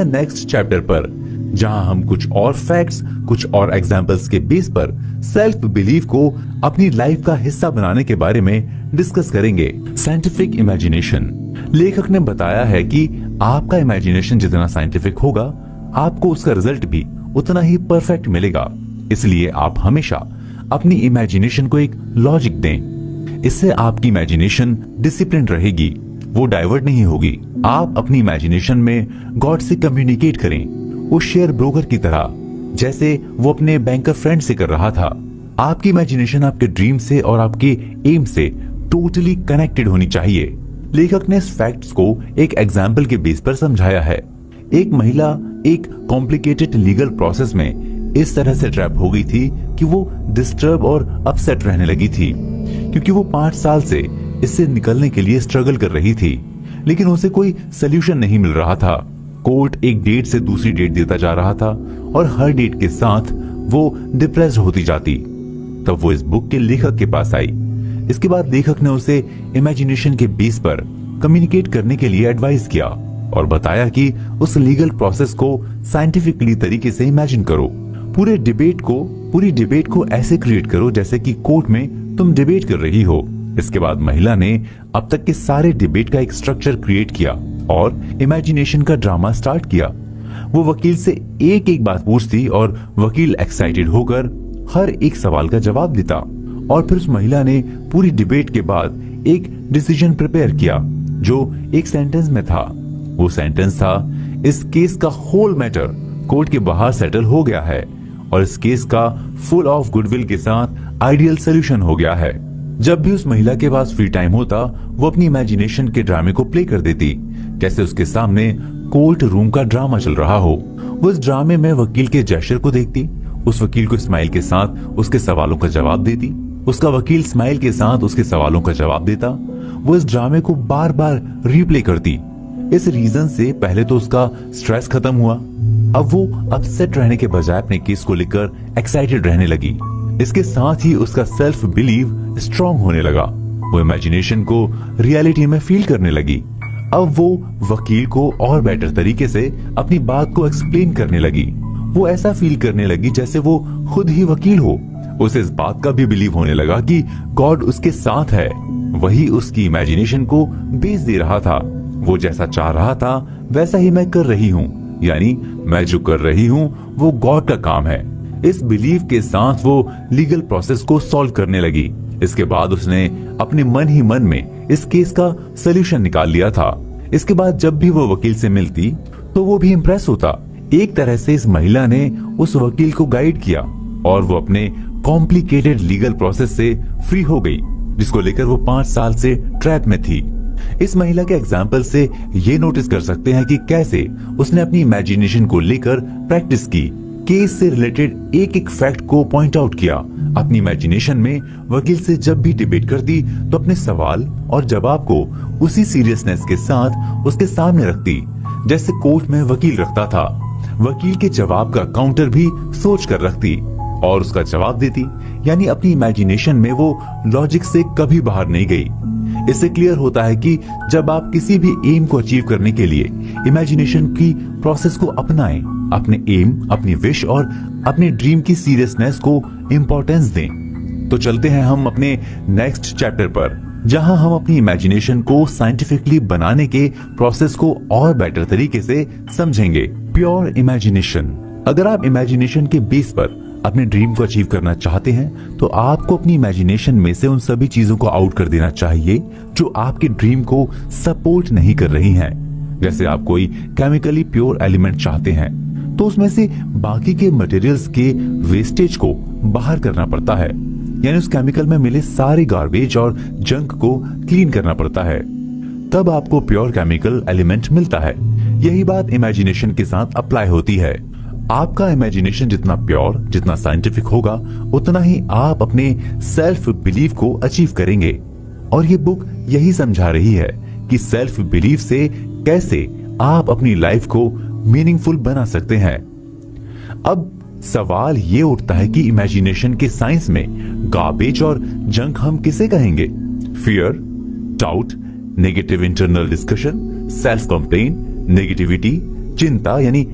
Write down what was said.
Next chapter पर, जहां हम कुछ और फैक्ट्स, कुछ और एग्जांपल्स के बेस पर सेल्फ बिलीफ को अपनी लाइफ का हिस्सा बनाने के बारे में डिस्कस करेंगे। Scientific imagination. लेखक ने बताया है कि आपका इमेजिनेशन जितना साइंटिफिक होगा, आपको उसका रिजल्ट भी उतना ही परफेक्ट मिलेगा। इसलिए आप हमेशा अपनी इमेजिनेशन को एक लॉजिक दें। इससे आपकी इमेजिनेशन डिसिप्लिन रहेगी, वो डाइवर्ट नहीं होगी। आप अपनी इमेजिनेशन में गॉड से कम्युनिकेट करें, उस शेयर ब्रोकर की तरह, जैसे वो अपने बैंकर फ्रेंड से कर रहा था। आपकी इमेजिनेशन आपके ड्रीम से और आपके एम से टोटली कनेक्टेड होनी चाहिए। लेखक ने इस फैक्ट्स को एक एग्जाम्पल के बेस पर समझाया है। एक महिला एक कॉम्प्लिकेटेड लीगल प्रोसेस में इस तरह से ट्रैप हो गई थी कि वो डिस्टर्ब और अपसेट रहने लगी थी, क्योंकि वो 5 साल से इससे निकलने के लिए स्ट्रगल कर रही थी, लेकिन उसे कोई सोल्यूशन नहीं मिल रहा था। कोर्ट एक डेट से दूसरी डेट देता जा रहा था और हर डेट के साथ वो डिप्रेस्ड होती जाती। तब वो इस बुक के लेखक के पास आई। इसके बाद लेखक ने उसे इमेजिनेशन के बेस पर कम्युनिकेट करने के लिए एडवाइस किया और बताया कि उस लीगल प्रोसेस को साइंटिफिकली तरीके से इमेजिन करो। पूरी डिबेट को ऐसे क्रिएट करो जैसे कि कोर्ट में तुम डिबेट कर रही हो। इसके बाद महिला ने अब तक के सारे डिबेट का एक स्ट्रक्चर क्रिएट किया और इमेजिनेशन का ड्रामा स्टार्ट किया। वो वकील से एक एक बात पूछती और वकील एक्साइटेड होकर हर एक सवाल का जवाब देता, और फिर उस महिला ने पूरी डिबेट के बाद एक डिसीजन प्रिपेयर किया जो एक सेंटेंस में था। वो सेंटेंस था, इस केस का होल मैटर कोर्ट के बाहर सेटल हो गया है और इस केस का फुल ऑफ गुडविल के साथ आइडियल सोल्यूशन हो गया है। जब भी उस महिला के पास फ्री टाइम होता, वो अपनी इमेजिनेशन के ड्रामे को प्ले कर देती, जैसे उसके सामने कोर्ट रूम का ड्रामा चल रहा हो। वो इस ड्रामे में वकील के जेस्चर को देखती, उस वकील को स्माइल के साथ उसके सवालों का जवाब देती, उसका वकील स्माइल के साथ उसके सवालों का जवाब देता। वो इस ड्रामे को बार बार रिप्ले करती। इस रीजन से पहले तो उसका स्ट्रेस खत्म हुआ, अब वो अपसेट रहने के बजाय अपने केस को लेकर एक्साइटेड रहने लगी। इसके साथ ही उसका सेल्फ बिलीव स्ट्रॉन्ग होने लगा। वो इमेजिनेशन को रियलिटी में फील करने लगी। अब वो वकील को और बेटर तरीके से अपनी बात को एक्सप्लेन करने लगी। वो ऐसा फील करने लगी जैसे वो खुद ही वकील हो। उसे इस बात का भी बिलीव होने लगा कि गॉड उसके साथ है, वही उसकी इमेजिनेशन को बेच दे रहा था। वो जैसा चाह रहा था वैसा ही मैं कर रही हूँ, यानी मैं जो कर रही हूँ वो गॉड का काम है। इस बिलीव के साथ वो लीगल प्रोसेस को सॉल्व करने लगी। इसके बाद उसने अपने मन ही मन में इस केस का सोल्यूशन निकाल लिया था। इसके बाद जब भी वो वकील से मिलती तो वो भी इम्प्रेस होता। एक तरह से इस महिला ने उस वकील को गाइड किया और वो अपने कॉम्प्लिकेटेड लीगल प्रोसेस से फ्री हो गई, जिसको लेकर वो 5 साल से ट्रैप में थी। इस महिला के एग्जाम्पल से ये नोटिस कर सकते हैं कि कैसे उसने अपनी इमेजिनेशन को लेकर प्रैक्टिस की, केस से रिलेटेड एक एक फैक्ट को पॉइंट आउट किया। अपनी इमेजिनेशन में वकील से जब भी डिबेट करती तो अपने सवाल और जवाब को उसी सीरियसनेस के साथ उसके सामने रखती जैसे कोर्ट में वकील रखता था। वकील के जवाब का काउंटर भी सोच कर रखती और उसका जवाब देती, यानी अपनी इमेजिनेशन में वो लॉजिक से कभी बाहर नहीं गई। इससे क्लियर होता है कि जब आप किसी भी एम को अचीव करने के लिए इमेजिनेशन की प्रोसेस को अपनाएं, अपने एम, अपनी विश और अपने ड्रीम की सीरियसनेस को इम्पोर्टेंस दें। तो चलते हैं हम अपने नेक्स्ट चैप्टर पर, जहां हम अपनी इमेजिनेशन को साइंटिफिकली बनाने के प्रोसेस को और बेटर तरीके से समझेंगे। Pure imagination. अगर आप इमेजिनेशन के बेस पर अपने ड्रीम को अचीव करना चाहते हैं तो आपको अपनी इमेजिनेशन में से उन सभी चीजों को आउट कर देना चाहिए जो आपके ड्रीम को सपोर्ट नहीं कर रही हैं। जैसे आप कोई केमिकली प्योर एलिमेंट चाहते हैं तो उसमें से बाकी के मटेरियल्स के वेस्टेज को बाहर करना पड़ता है, यानी उस केमिकल में मिले सारे गार्बेज और जंक को क्लीन करना पड़ता है, तब आपको प्योर केमिकल एलिमेंट मिलता है। यही बात इमेजिनेशन के साथ अप्लाई होती है। आपका इमेजिनेशन जितना प्योर, जितना साइंटिफिक होगा, उतना ही आप अपने सेल्फ बिलीफ को अचीव करेंगे। और ये बुक यही समझा रही है कि सेल्फ बिलीफ से कैसे आप अपनी लाइफ को मीनिंगफुल बना सकते हैं। अब सवाल ये उठता है कि इमेजिनेशन के साइंस में गार्बेज और जंक हम किसे कहेंगे? Fear, doubt, negative internal discussion, self complain, negativity, चिंता यानी